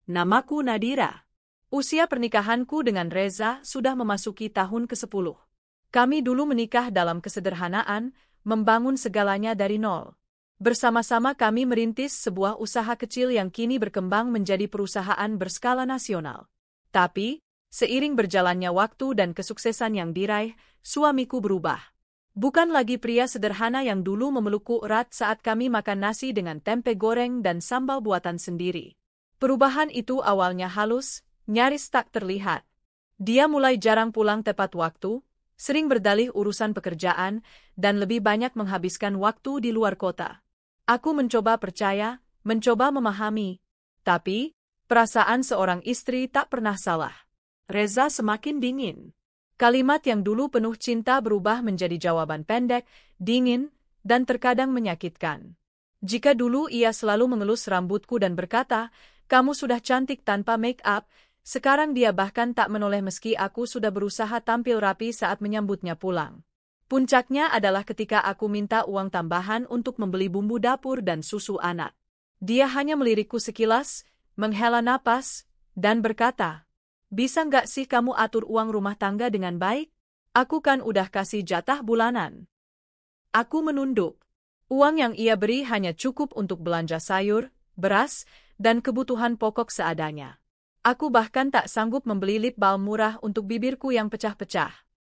Namaku Nadira. Usia pernikahanku dengan Reza sudah memasuki tahun ke-10. Kami dulu menikah dalam kesederhanaan, membangun segalanya dari nol. Bersama-sama kami merintis sebuah usaha kecil yang kini berkembang menjadi perusahaan berskala nasional. Tapi, seiring berjalannya waktu dan kesuksesan yang diraih, suamiku berubah. Bukan lagi pria sederhana yang dulu memelukku erat saat kami makan nasi dengan tempe goreng dan sambal buatan sendiri. Perubahan itu awalnya halus, nyaris tak terlihat. Dia mulai jarang pulang tepat waktu, sering berdalih urusan pekerjaan, dan lebih banyak menghabiskan waktu di luar kota. Aku mencoba percaya, mencoba memahami. Tapi, perasaan seorang istri tak pernah salah. Reza semakin dingin. Kalimat yang dulu penuh cinta berubah menjadi jawaban pendek, dingin, dan terkadang menyakitkan. Jika dulu ia selalu mengelus rambutku dan berkata, "Kamu sudah cantik tanpa make-up," sekarang dia bahkan tak menoleh meski aku sudah berusaha tampil rapi saat menyambutnya pulang. Puncaknya adalah ketika aku minta uang tambahan untuk membeli bumbu dapur dan susu anak. Dia hanya melirikku sekilas, menghela napas, dan berkata, "Bisa nggak sih kamu atur uang rumah tangga dengan baik? Aku kan udah kasih jatah bulanan." Aku menunduk. Uang yang ia beri hanya cukup untuk belanja sayur, beras, dan kebutuhan pokok seadanya. Aku bahkan tak sanggup membeli lip balm murah untuk bibirku yang pecah-pecah.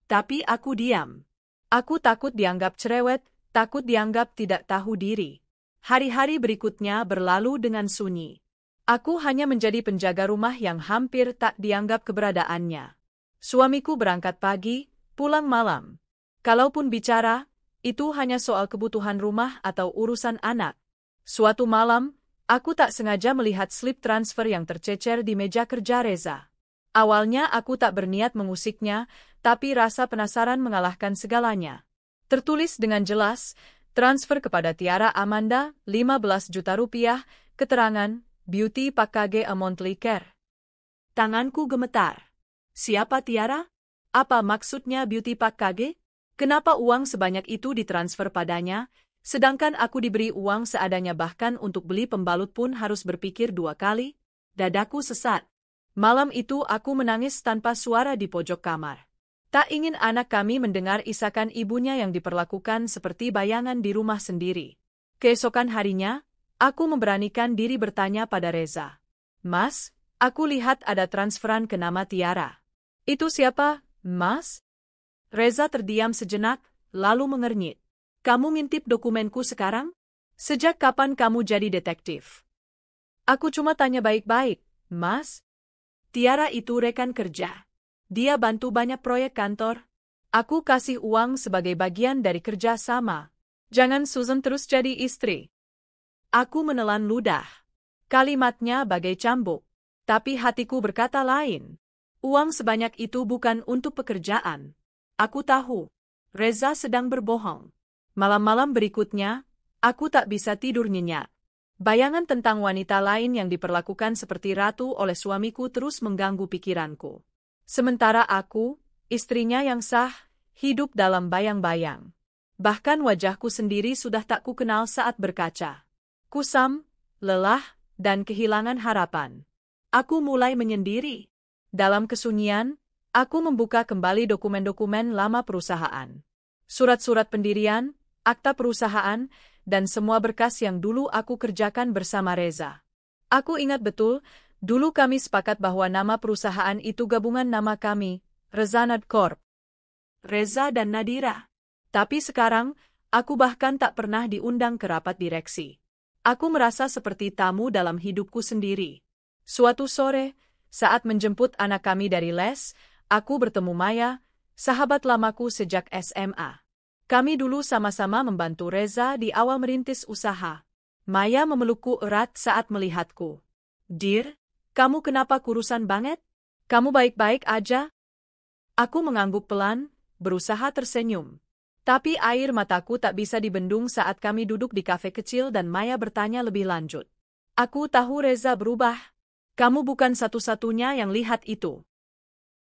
Tapi aku diam. Aku takut dianggap cerewet, takut dianggap tidak tahu diri. Hari-hari berikutnya berlalu dengan sunyi. Aku hanya menjadi penjaga rumah yang hampir tak dianggap keberadaannya. Suamiku berangkat pagi, pulang malam. Kalaupun bicara, itu hanya soal kebutuhan rumah atau urusan anak. Suatu malam, aku tak sengaja melihat slip transfer yang tercecer di meja kerja Reza. Awalnya aku tak berniat mengusiknya, tapi rasa penasaran mengalahkan segalanya. Tertulis dengan jelas, transfer kepada Tiara Amanda, 15 juta rupiah, keterangan, Beauty Package a monthly care. Tanganku gemetar. Siapa Tiara? Apa maksudnya Beauty Package? Kenapa uang sebanyak itu ditransfer padanya, sedangkan aku diberi uang seadanya bahkan untuk beli pembalut pun harus berpikir 2 kali? Dadaku sesat. Malam itu aku menangis tanpa suara di pojok kamar. Tak ingin anak kami mendengar isakan ibunya yang diperlakukan seperti bayangan di rumah sendiri. Keesokan harinya, aku memberanikan diri bertanya pada Reza. "Mas, aku lihat ada transferan ke nama Tiara." "Itu siapa, Mas?" Reza terdiam sejenak, lalu mengernyit. "Kamu ngintip dokumenku sekarang? Sejak kapan kamu jadi detektif?" "Aku cuma tanya baik-baik, Mas. Tiara itu rekan kerja. Dia bantu banyak proyek kantor. Aku kasih uang sebagai bagian dari kerja sama. Jangan Susan terus jadi istri." Aku menelan ludah. Kalimatnya bagai cambuk. Tapi hatiku berkata lain. Uang sebanyak itu bukan untuk pekerjaan. Aku tahu. Reza sedang berbohong. Malam-malam berikutnya, aku tak bisa tidur nyenyak. Bayangan tentang wanita lain yang diperlakukan seperti ratu oleh suamiku terus mengganggu pikiranku. Sementara aku, istrinya yang sah, hidup dalam bayang-bayang. Bahkan wajahku sendiri sudah tak kukenal saat berkaca. Kusam, lelah, dan kehilangan harapan. Aku mulai menyendiri. Dalam kesunyian, aku membuka kembali dokumen-dokumen lama perusahaan. Surat-surat pendirian, akta perusahaan, dan semua berkas yang dulu aku kerjakan bersama Reza. Aku ingat betul, dulu kami sepakat bahwa nama perusahaan itu gabungan nama kami, Rezanad Corp. Reza dan Nadira. Tapi sekarang, aku bahkan tak pernah diundang ke rapat direksi. Aku merasa seperti tamu dalam hidupku sendiri. Suatu sore, saat menjemput anak kami dari les, aku bertemu Maya, sahabat lamaku sejak SMA. Kami dulu sama-sama membantu Reza di awal merintis usaha. Maya memelukku erat saat melihatku. "Dir, kamu kenapa kurusan banget? Kamu baik-baik aja?" Aku mengangguk pelan, berusaha tersenyum. Tapi air mataku tak bisa dibendung saat kami duduk di kafe kecil dan Maya bertanya lebih lanjut. "Aku tahu Reza berubah. Kamu bukan satu-satunya yang lihat itu."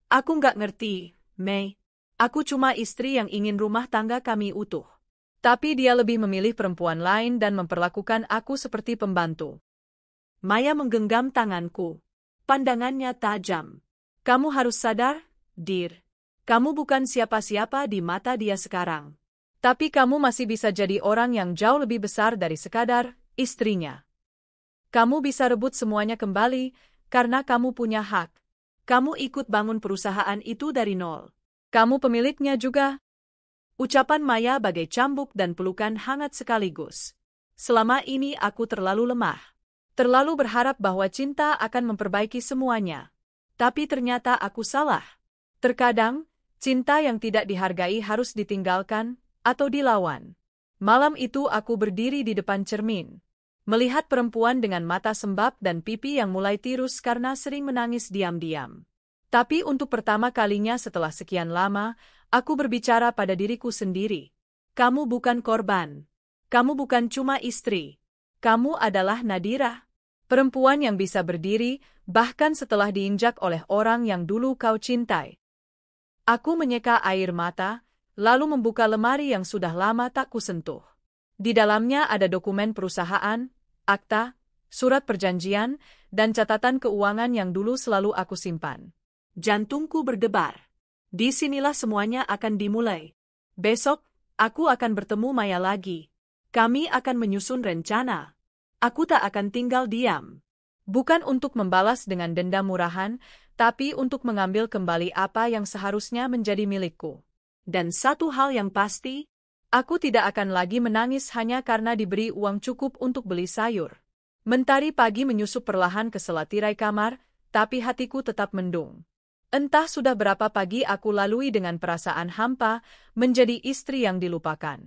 "Aku nggak ngerti, Mei. Aku cuma istri yang ingin rumah tangga kami utuh. Tapi dia lebih memilih perempuan lain dan memperlakukan aku seperti pembantu." Maya menggenggam tanganku. Pandangannya tajam. Kamu harus sadar, Dear. Kamu bukan siapa-siapa di mata dia sekarang. Tapi kamu masih bisa jadi orang yang jauh lebih besar dari sekadar istrinya. Kamu bisa rebut semuanya kembali, karena kamu punya hak. Kamu ikut bangun perusahaan itu dari nol. Kamu pemiliknya juga. Ucapan Maya bagai cambuk dan pelukan hangat sekaligus. Selama ini aku terlalu lemah. Terlalu berharap bahwa cinta akan memperbaiki semuanya. Tapi ternyata aku salah. Terkadang, cinta yang tidak dihargai harus ditinggalkan atau dilawan. Malam itu aku berdiri di depan cermin. Melihat perempuan dengan mata sembab dan pipi yang mulai tirus karena sering menangis diam-diam. Tapi untuk pertama kalinya setelah sekian lama, aku berbicara pada diriku sendiri. Kamu bukan korban. Kamu bukan cuma istri. Kamu adalah Nadira. Perempuan yang bisa berdiri, bahkan setelah diinjak oleh orang yang dulu kau cintai. Aku menyeka air mata, lalu membuka lemari yang sudah lama tak kusentuh. Di dalamnya ada dokumen perusahaan, akta, surat perjanjian, dan catatan keuangan yang dulu selalu aku simpan. Jantungku berdebar. Disinilah semuanya akan dimulai. Besok, aku akan bertemu Maya lagi. Kami akan menyusun rencana. Aku tak akan tinggal diam. Bukan untuk membalas dengan dendam murahan, tapi untuk mengambil kembali apa yang seharusnya menjadi milikku. Dan satu hal yang pasti, aku tidak akan lagi menangis hanya karena diberi uang cukup untuk beli sayur. Mentari pagi menyusup perlahan ke sela tirai kamar, tapi hatiku tetap mendung. Entah sudah berapa pagi aku lalui dengan perasaan hampa, menjadi istri yang dilupakan.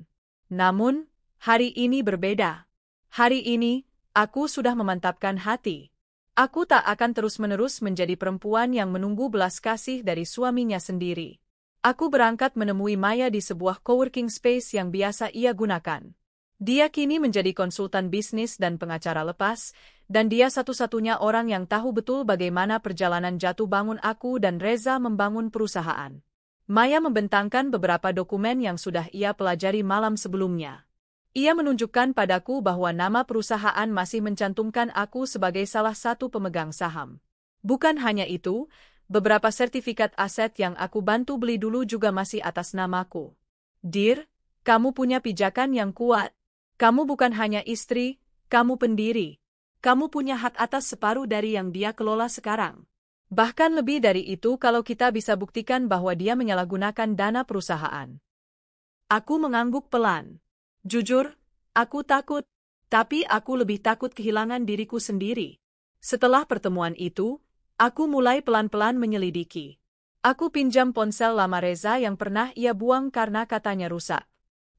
Namun, hari ini berbeda. Hari ini, aku sudah memantapkan hati. Aku tak akan terus-menerus menjadi perempuan yang menunggu belas kasih dari suaminya sendiri. Aku berangkat menemui Maya di sebuah coworking space yang biasa ia gunakan. Dia kini menjadi konsultan bisnis dan pengacara lepas, dan dia satu-satunya orang yang tahu betul bagaimana perjalanan jatuh bangun aku dan Reza membangun perusahaan. Maya membentangkan beberapa dokumen yang sudah ia pelajari malam sebelumnya. Ia menunjukkan padaku bahwa nama perusahaan masih mencantumkan aku sebagai salah satu pemegang saham. Bukan hanya itu, beberapa sertifikat aset yang aku bantu beli dulu juga masih atas namaku. Dear, kamu punya pijakan yang kuat. Kamu bukan hanya istri, kamu pendiri. Kamu punya hak atas separuh dari yang dia kelola sekarang. Bahkan lebih dari itu kalau kita bisa buktikan bahwa dia menyalahgunakan dana perusahaan. Aku mengangguk pelan. Jujur, aku takut, tapi aku lebih takut kehilangan diriku sendiri. Setelah pertemuan itu, aku mulai pelan-pelan menyelidiki. Aku pinjam ponsel lama Reza yang pernah ia buang karena katanya rusak.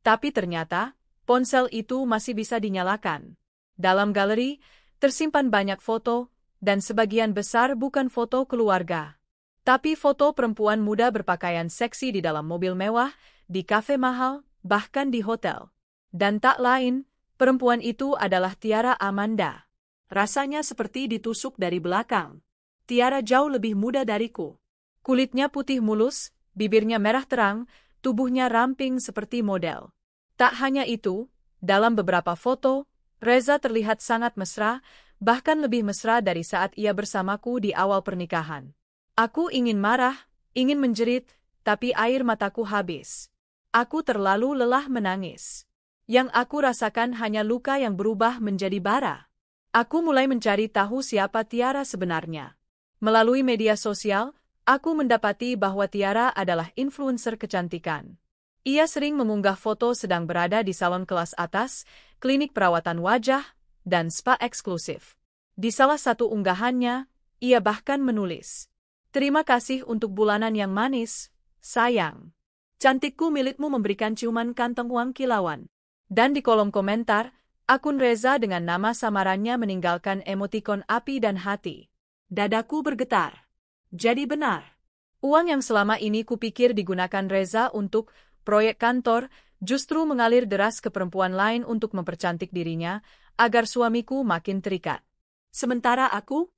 Tapi ternyata, ponsel itu masih bisa dinyalakan. Dalam galeri, tersimpan banyak foto, dan sebagian besar bukan foto keluarga. Tapi foto perempuan muda berpakaian seksi di dalam mobil mewah, di kafe mahal, bahkan di hotel. Dan tak lain, perempuan itu adalah Tiara Amanda. Rasanya seperti ditusuk dari belakang. Tiara jauh lebih muda dariku. Kulitnya putih mulus, bibirnya merah terang, tubuhnya ramping seperti model. Tak hanya itu, dalam beberapa foto, Reza terlihat sangat mesra, bahkan lebih mesra dari saat ia bersamaku di awal pernikahan. Aku ingin marah, ingin menjerit, tapi air mataku habis. Aku terlalu lelah menangis. Yang aku rasakan hanya luka yang berubah menjadi bara. Aku mulai mencari tahu siapa Tiara sebenarnya. Melalui media sosial, aku mendapati bahwa Tiara adalah influencer kecantikan. Ia sering mengunggah foto sedang berada di salon kelas atas, klinik perawatan wajah, dan spa eksklusif. Di salah satu unggahannya, ia bahkan menulis, "Terima kasih untuk bulanan yang manis, sayang. Cantikku milikmu memberikan ciuman kantong uang kilauan." Dan di kolom komentar, akun Reza dengan nama samarannya meninggalkan emotikon api dan hati. Dadaku bergetar. Jadi benar. Uang yang selama ini kupikir digunakan Reza untuk proyek kantor, justru mengalir deras ke perempuan lain untuk mempercantik dirinya, agar suamiku makin terikat. Sementara aku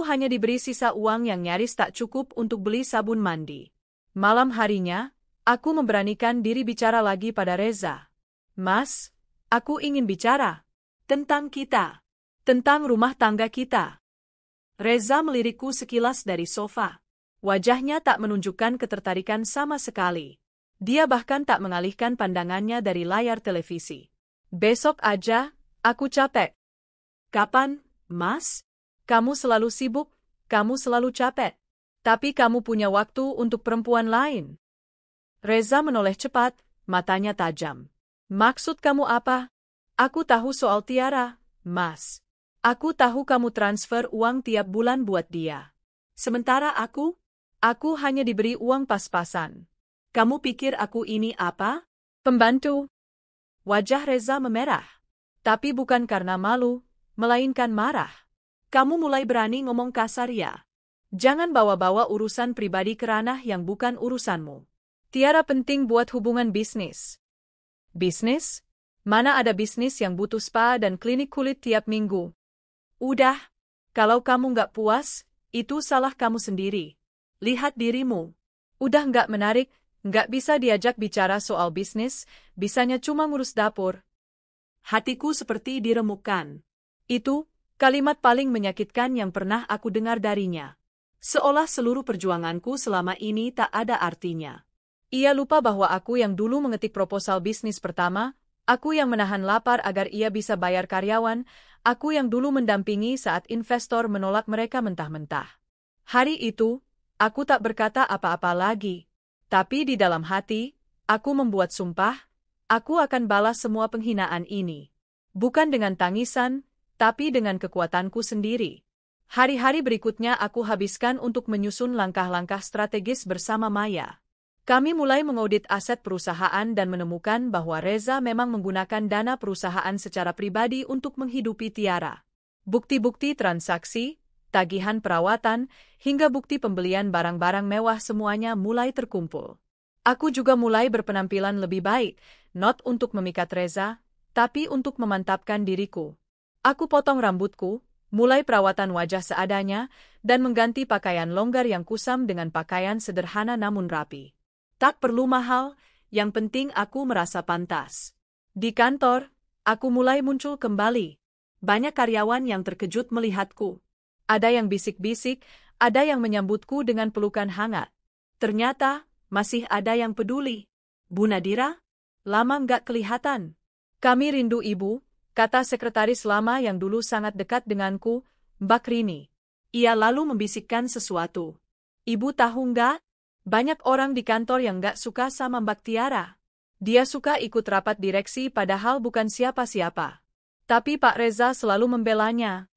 hanya diberi sisa uang yang nyaris tak cukup untuk beli sabun mandi. Malam harinya, aku memberanikan diri bicara lagi pada Reza. "Mas, aku ingin bicara tentang kita, tentang rumah tangga kita." Reza melirikku sekilas dari sofa. Wajahnya tak menunjukkan ketertarikan sama sekali. Dia bahkan tak mengalihkan pandangannya dari layar televisi. Besok aja, aku capek. Kapan, Mas? Kamu selalu sibuk, kamu selalu capek. Tapi kamu punya waktu untuk perempuan lain. Reza menoleh cepat, matanya tajam. Maksud kamu apa? Aku tahu soal Tiara, Mas. Aku tahu kamu transfer uang tiap bulan buat dia. Sementara aku hanya diberi uang pas-pasan. Kamu pikir aku ini apa? Pembantu? Wajah Reza memerah. Tapi bukan karena malu, melainkan marah. Kamu mulai berani ngomong kasar ya? Jangan bawa-bawa urusan pribadi ke ranah yang bukan urusanmu. Tiara penting buat hubungan bisnis. Bisnis? Mana ada bisnis yang butuh spa dan klinik kulit tiap minggu? Udah, kalau kamu nggak puas, itu salah kamu sendiri. Lihat dirimu. Udah nggak menarik, nggak bisa diajak bicara soal bisnis, bisanya cuma ngurus dapur. Hatiku seperti diremukkan. Itu kalimat paling menyakitkan yang pernah aku dengar darinya. Seolah seluruh perjuanganku selama ini tak ada artinya. Ia lupa bahwa aku yang dulu mengetik proposal bisnis pertama, aku yang menahan lapar agar ia bisa bayar karyawan, aku yang dulu mendampingi saat investor menolak mereka mentah-mentah. Hari itu, aku tak berkata apa-apa lagi. Tapi di dalam hati, aku membuat sumpah, aku akan balas semua penghinaan ini. Bukan dengan tangisan, tapi dengan kekuatanku sendiri. Hari-hari berikutnya aku habiskan untuk menyusun langkah-langkah strategis bersama Maya. Kami mulai mengaudit aset perusahaan dan menemukan bahwa Reza memang menggunakan dana perusahaan secara pribadi untuk menghidupi Tiara. Bukti-bukti transaksi, tagihan perawatan, hingga bukti pembelian barang-barang mewah semuanya mulai terkumpul. Aku juga mulai berpenampilan lebih baik, not untuk memikat Reza, tapi untuk memantapkan diriku. Aku potong rambutku, mulai perawatan wajah seadanya, dan mengganti pakaian longgar yang kusam dengan pakaian sederhana namun rapi. Tak perlu mahal, yang penting aku merasa pantas. Di kantor, aku mulai muncul kembali. Banyak karyawan yang terkejut melihatku. Ada yang bisik-bisik, ada yang menyambutku dengan pelukan hangat. Ternyata, masih ada yang peduli. Bu Nadira? Lama nggak kelihatan. Kami rindu ibu, kata sekretaris lama yang dulu sangat dekat denganku, Mbak Rini. Ia lalu membisikkan sesuatu. Ibu tahu nggak? Banyak orang di kantor yang nggak suka sama Mbak Tiara. Dia suka ikut rapat direksi padahal bukan siapa-siapa. Tapi Pak Reza selalu membelanya.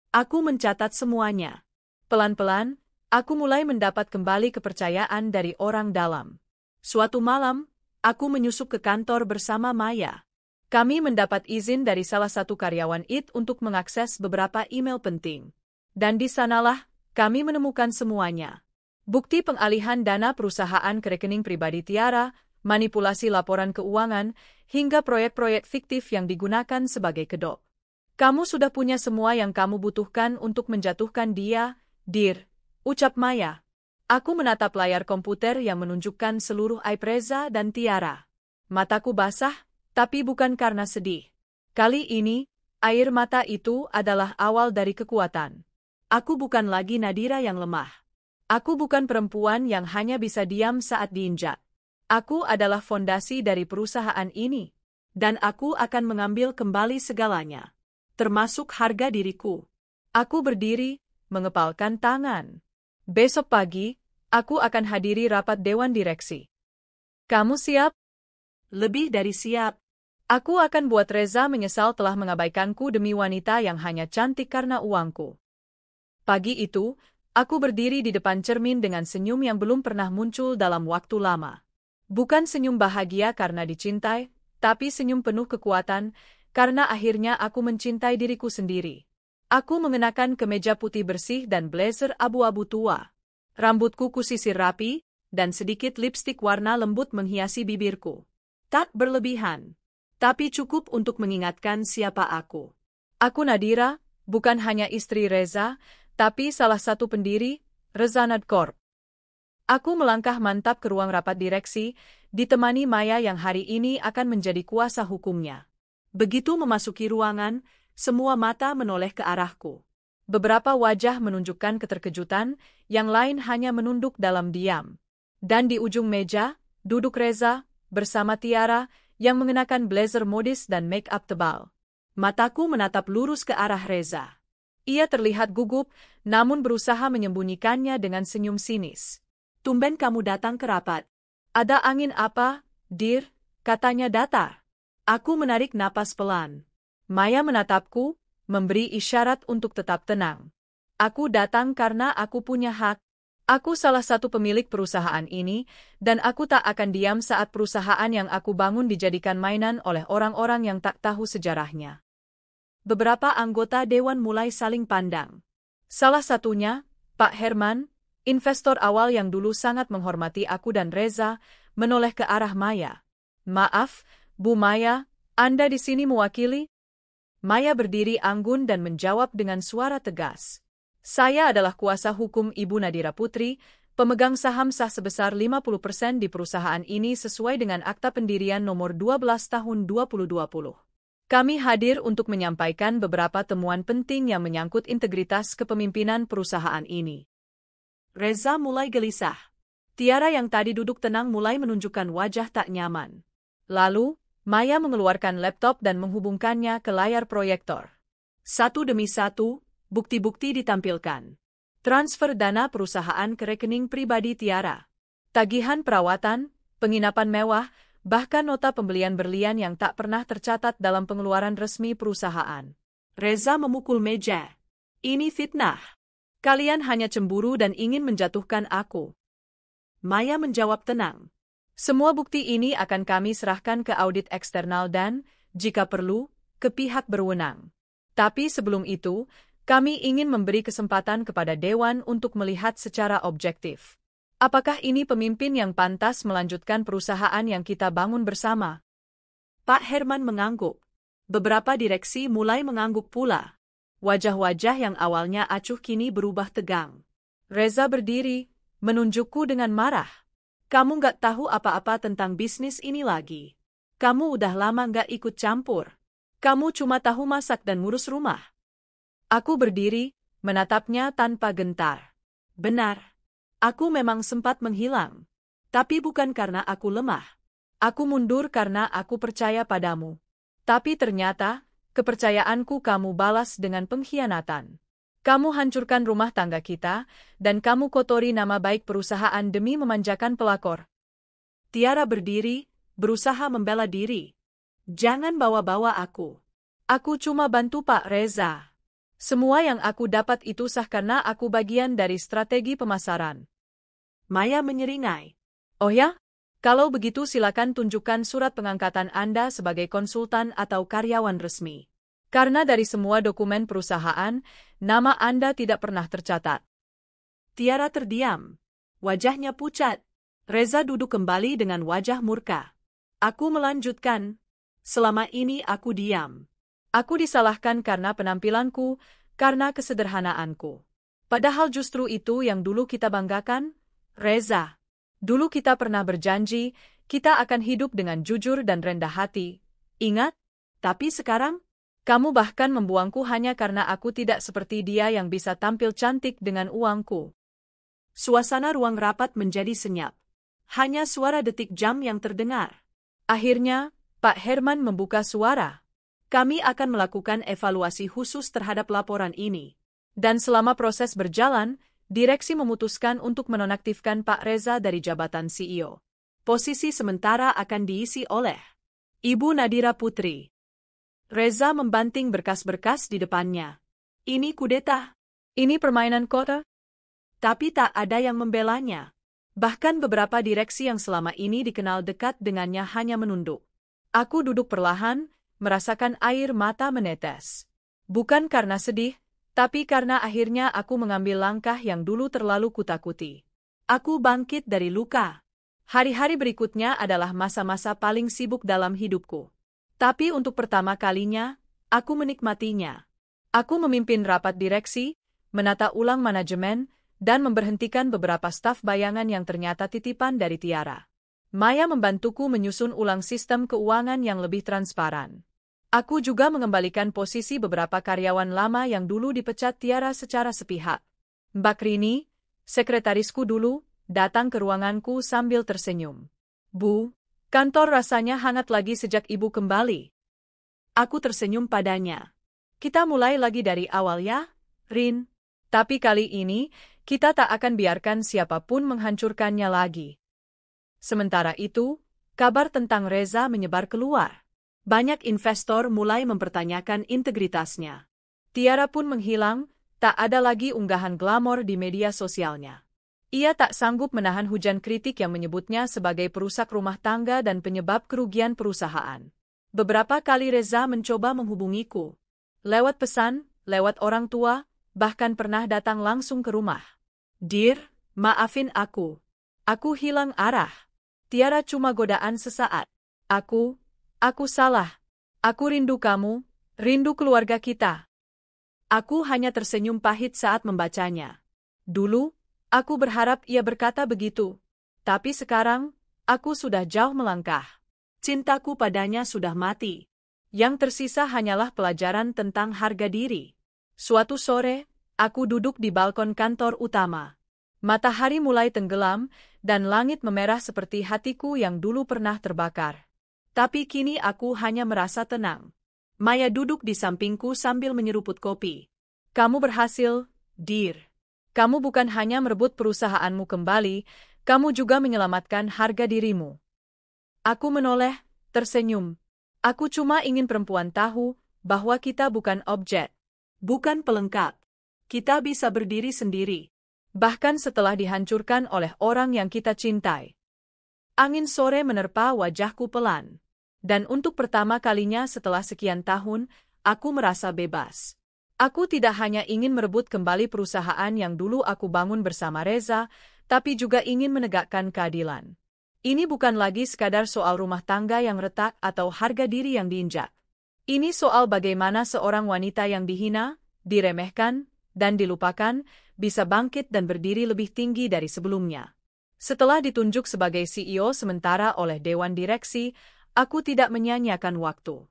Aku mencatat semuanya. Pelan-pelan, aku mulai mendapat kembali kepercayaan dari orang dalam. Suatu malam, aku menyusup ke kantor bersama Maya. Kami mendapat izin dari salah satu karyawan IT untuk mengakses beberapa email penting. Dan di sanalah, kami menemukan semuanya. Bukti pengalihan dana perusahaan ke rekening pribadi Tiara, manipulasi laporan keuangan, hingga proyek-proyek fiktif yang digunakan sebagai kedok. Kamu sudah punya semua yang kamu butuhkan untuk menjatuhkan dia, Dir, ucap Maya. Aku menatap layar komputer yang menunjukkan seluruh aib Reza dan Tiara. Mataku basah, tapi bukan karena sedih. Kali ini, air mata itu adalah awal dari kekuatan. Aku bukan lagi Nadira yang lemah. Aku bukan perempuan yang hanya bisa diam saat diinjak. Aku adalah fondasi dari perusahaan ini. Dan aku akan mengambil kembali segalanya. Termasuk harga diriku. Aku berdiri, mengepalkan tangan. Besok pagi, aku akan hadiri rapat Dewan Direksi. Kamu siap? Lebih dari siap. Aku akan buat Reza menyesal telah mengabaikanku demi wanita yang hanya cantik karena uangku. Pagi itu, aku berdiri di depan cermin dengan senyum yang belum pernah muncul dalam waktu lama. Bukan senyum bahagia karena dicintai, tapi senyum penuh kekuatan, karena akhirnya aku mencintai diriku sendiri. Aku mengenakan kemeja putih bersih dan blazer abu-abu tua. Rambutku kusisir rapi, dan sedikit lipstik warna lembut menghiasi bibirku. Tak berlebihan, tapi cukup untuk mengingatkan siapa aku. Aku Nadira, bukan hanya istri Reza, tapi salah satu pendiri, Rezanad Corp. Aku melangkah mantap ke ruang rapat direksi, ditemani Maya yang hari ini akan menjadi kuasa hukumnya. Begitu memasuki ruangan, semua mata menoleh ke arahku. Beberapa wajah menunjukkan keterkejutan, yang lain hanya menunduk dalam diam. Dan di ujung meja, duduk Reza, bersama Tiara, yang mengenakan blazer modis dan make-up tebal. Mataku menatap lurus ke arah Reza. Ia terlihat gugup, namun berusaha menyembunyikannya dengan senyum sinis. "Tumben kamu datang ke rapat. Ada angin apa, Dir?" katanya datar. Aku menarik napas pelan. Maya menatapku, memberi isyarat untuk tetap tenang. "Aku datang karena aku punya hak. Aku salah satu pemilik perusahaan ini, dan aku tak akan diam saat perusahaan yang aku bangun dijadikan mainan oleh orang-orang yang tak tahu sejarahnya." Beberapa anggota dewan mulai saling pandang. Salah satunya, Pak Herman, investor awal yang dulu sangat menghormati aku dan Reza, menoleh ke arah Maya. "Maaf, Bu Maya, Anda di sini mewakili?" Maya berdiri anggun dan menjawab dengan suara tegas. "Saya adalah kuasa hukum Ibu Nadira Putri, pemegang saham sah sebesar 50% di perusahaan ini sesuai dengan Akta Pendirian nomor 12 tahun 2020. Kami hadir untuk menyampaikan beberapa temuan penting yang menyangkut integritas kepemimpinan perusahaan ini." Reza mulai gelisah. Tiara yang tadi duduk tenang mulai menunjukkan wajah tak nyaman. Lalu, Maya mengeluarkan laptop dan menghubungkannya ke layar proyektor. Satu demi satu, bukti-bukti ditampilkan. Transfer dana perusahaan ke rekening pribadi Tiara. Tagihan perawatan, penginapan mewah, bahkan nota pembelian berlian yang tak pernah tercatat dalam pengeluaran resmi perusahaan. Reza memukul meja. "Ini fitnah. Kalian hanya cemburu dan ingin menjatuhkan aku." Maya menjawab tenang. "Semua bukti ini akan kami serahkan ke audit eksternal dan, jika perlu, ke pihak berwenang. Tapi sebelum itu, kami ingin memberi kesempatan kepada Dewan untuk melihat secara objektif. Apakah ini pemimpin yang pantas melanjutkan perusahaan yang kita bangun bersama?" Pak Herman mengangguk. Beberapa direksi mulai mengangguk pula. Wajah-wajah yang awalnya acuh kini berubah tegang. Reza berdiri, menunjukku dengan marah. "Kamu nggak tahu apa-apa tentang bisnis ini lagi. Kamu udah lama nggak ikut campur. Kamu cuma tahu masak dan ngurus rumah." Aku berdiri, menatapnya tanpa gentar. "Benar. Aku memang sempat menghilang. Tapi bukan karena aku lemah. Aku mundur karena aku percaya padamu. Tapi ternyata, kepercayaanku kamu balas dengan pengkhianatan. Kamu hancurkan rumah tangga kita, dan kamu kotori nama baik perusahaan demi memanjakan pelakor." Tiara berdiri, berusaha membela diri. "Jangan bawa-bawa aku. Aku cuma bantu Pak Reza. Semua yang aku dapat itu sah karena aku bagian dari strategi pemasaran." Maya menyeringai. "Oh ya? Kalau begitu silakan tunjukkan surat pengangkatan Anda sebagai konsultan atau karyawan resmi. Karena dari semua dokumen perusahaan, nama Anda tidak pernah tercatat." Tiara terdiam. Wajahnya pucat. Reza duduk kembali dengan wajah murka. Aku melanjutkan. "Selama ini aku diam. Aku disalahkan karena penampilanku, karena kesederhanaanku. Padahal justru itu yang dulu kita banggakan, Reza. Dulu kita pernah berjanji, kita akan hidup dengan jujur dan rendah hati. Ingat? Tapi sekarang? Kamu bahkan membuangku hanya karena aku tidak seperti dia yang bisa tampil cantik dengan uangku." Suasana ruang rapat menjadi senyap. Hanya suara detik jam yang terdengar. Akhirnya, Pak Herman membuka suara. "Kami akan melakukan evaluasi khusus terhadap laporan ini. Dan selama proses berjalan, direksi memutuskan untuk menonaktifkan Pak Reza dari jabatan CEO. Posisi sementara akan diisi oleh Ibu Nadira Putri." Reza membanting berkas-berkas di depannya. "Ini kudeta. Ini permainan kota." Tapi tak ada yang membelanya. Bahkan beberapa direksi yang selama ini dikenal dekat dengannya hanya menunduk. Aku duduk perlahan, merasakan air mata menetes. Bukan karena sedih, tapi karena akhirnya aku mengambil langkah yang dulu terlalu kutakuti. Aku bangkit dari luka. Hari-hari berikutnya adalah masa-masa paling sibuk dalam hidupku. Tapi untuk pertama kalinya, aku menikmatinya. Aku memimpin rapat direksi, menata ulang manajemen, dan memberhentikan beberapa staf bayangan yang ternyata titipan dari Tiara. Maya membantuku menyusun ulang sistem keuangan yang lebih transparan. Aku juga mengembalikan posisi beberapa karyawan lama yang dulu dipecat Tiara secara sepihak. Mbak Rini, sekretarisku dulu, datang ke ruanganku sambil tersenyum. Bu, kantor rasanya hangat lagi sejak ibu kembali. Aku tersenyum padanya. Kita mulai lagi dari awal ya, Rin. Tapi kali ini, kita tak akan biarkan siapapun menghancurkannya lagi. Sementara itu, kabar tentang Reza menyebar keluar. Banyak investor mulai mempertanyakan integritasnya. Tiara pun menghilang, tak ada lagi unggahan glamor di media sosialnya. Ia tak sanggup menahan hujan kritik yang menyebutnya sebagai perusak rumah tangga dan penyebab kerugian perusahaan. Beberapa kali Reza mencoba menghubungiku. Lewat pesan, lewat orang tua, bahkan pernah datang langsung ke rumah. Dear, maafin aku. Aku hilang arah. Tiara cuma godaan sesaat. Aku salah. Aku rindu kamu, rindu keluarga kita. Aku hanya tersenyum pahit saat membacanya. Dulu, aku berharap ia berkata begitu. Tapi sekarang, aku sudah jauh melangkah. Cintaku padanya sudah mati. Yang tersisa hanyalah pelajaran tentang harga diri. Suatu sore, aku duduk di balkon kantor utama. Matahari mulai tenggelam, dan langit memerah seperti hatiku yang dulu pernah terbakar. Tapi kini aku hanya merasa tenang. Maya duduk di sampingku sambil menyeruput kopi. Kamu berhasil, dear. Kamu bukan hanya merebut perusahaanmu kembali, kamu juga menyelamatkan harga dirimu. Aku menoleh, tersenyum. Aku cuma ingin perempuan tahu bahwa kita bukan objek, bukan pelengkap. Kita bisa berdiri sendiri, bahkan setelah dihancurkan oleh orang yang kita cintai. Angin sore menerpa wajahku pelan. Dan untuk pertama kalinya setelah sekian tahun, aku merasa bebas. Aku tidak hanya ingin merebut kembali perusahaan yang dulu aku bangun bersama Reza, tapi juga ingin menegakkan keadilan. Ini bukan lagi sekadar soal rumah tangga yang retak atau harga diri yang diinjak. Ini soal bagaimana seorang wanita yang dihina, diremehkan, dan dilupakan, bisa bangkit dan berdiri lebih tinggi dari sebelumnya. Setelah ditunjuk sebagai CEO sementara oleh Dewan Direksi, aku tidak menyia-nyiakan waktu.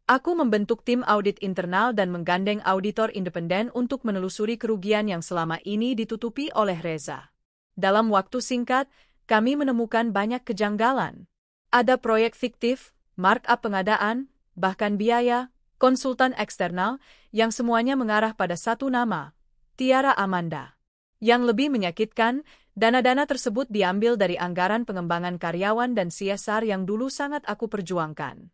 Aku membentuk tim audit internal dan menggandeng auditor independen untuk menelusuri kerugian yang selama ini ditutupi oleh Reza. Dalam waktu singkat, kami menemukan banyak kejanggalan. Ada proyek fiktif, markup pengadaan, bahkan biaya, konsultan eksternal, yang semuanya mengarah pada satu nama, Tiara Amanda. Yang lebih menyakitkan, dana-dana tersebut diambil dari anggaran pengembangan karyawan dan CSR yang dulu sangat aku perjuangkan.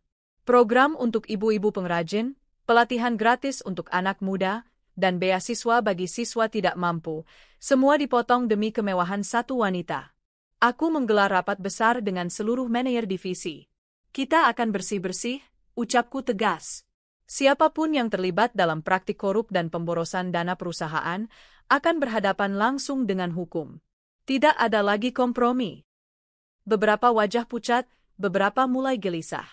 Program untuk ibu-ibu pengrajin, pelatihan gratis untuk anak muda, dan beasiswa bagi siswa tidak mampu, semua dipotong demi kemewahan satu wanita. Aku menggelar rapat besar dengan seluruh manajer divisi. Kita akan bersih-bersih, ucapku tegas. Siapapun yang terlibat dalam praktik korup dan pemborosan dana perusahaan akan berhadapan langsung dengan hukum. Tidak ada lagi kompromi. Beberapa wajah pucat, beberapa mulai gelisah.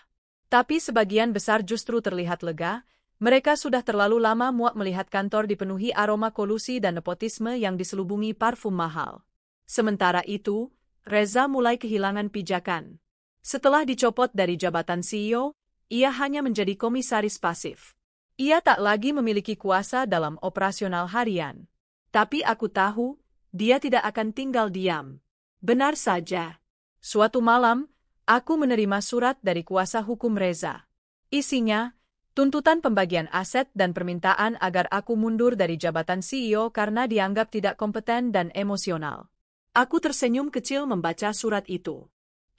Tapi sebagian besar justru terlihat lega, mereka sudah terlalu lama muak melihat kantor dipenuhi aroma kolusi dan nepotisme yang diselubungi parfum mahal. Sementara itu, Reza mulai kehilangan pijakan. Setelah dicopot dari jabatan CEO, ia hanya menjadi komisaris pasif. Ia tak lagi memiliki kuasa dalam operasional harian. Tapi aku tahu, dia tidak akan tinggal diam. Benar saja. Suatu malam, aku menerima surat dari kuasa hukum Reza. Isinya, tuntutan pembagian aset dan permintaan agar aku mundur dari jabatan CEO karena dianggap tidak kompeten dan emosional. Aku tersenyum kecil membaca surat itu.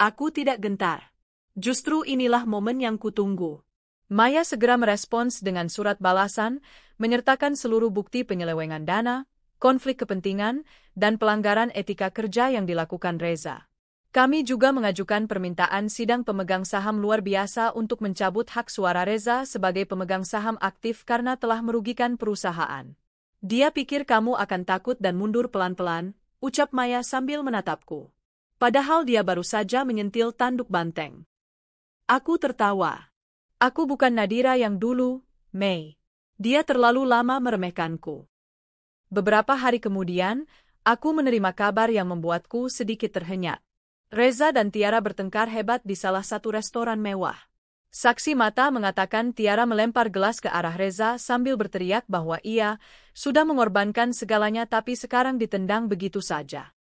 Aku tidak gentar. Justru inilah momen yang kutunggu. Maya segera merespons dengan surat balasan, menyertakan seluruh bukti penyelewengan dana, konflik kepentingan, dan pelanggaran etika kerja yang dilakukan Reza. Kami juga mengajukan permintaan sidang pemegang saham luar biasa untuk mencabut hak suara Reza sebagai pemegang saham aktif karena telah merugikan perusahaan. Dia pikir kamu akan takut dan mundur pelan-pelan, ucap Maya sambil menatapku. Padahal dia baru saja menyentil tanduk banteng. Aku tertawa. Aku bukan Nadira yang dulu, Mei. Dia terlalu lama meremehkanku. Beberapa hari kemudian, aku menerima kabar yang membuatku sedikit terhenyak. Reza dan Tiara bertengkar hebat di salah satu restoran mewah. Saksi mata mengatakan Tiara melempar gelas ke arah Reza sambil berteriak bahwa ia sudah mengorbankan segalanya tapi sekarang ditendang begitu saja.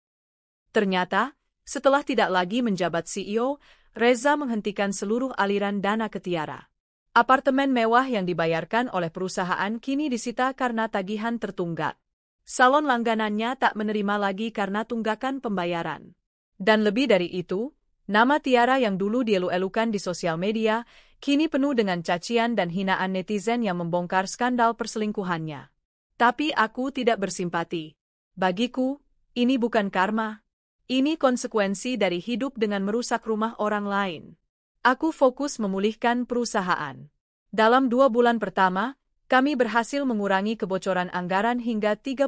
Ternyata, setelah tidak lagi menjabat CEO, Reza menghentikan seluruh aliran dana ke Tiara. Apartemen mewah yang dibayarkan oleh perusahaan kini disita karena tagihan tertunggak. Salon langganannya tak menerima lagi karena tunggakan pembayaran. Dan lebih dari itu, nama Tiara yang dulu dielu-elukan di sosial media, kini penuh dengan cacian dan hinaan netizen yang membongkar skandal perselingkuhannya. Tapi aku tidak bersimpati. Bagiku, ini bukan karma. Ini konsekuensi dari hidup dengan merusak rumah orang lain. Aku fokus memulihkan perusahaan. Dalam 2 bulan pertama, kami berhasil mengurangi kebocoran anggaran hingga 30%.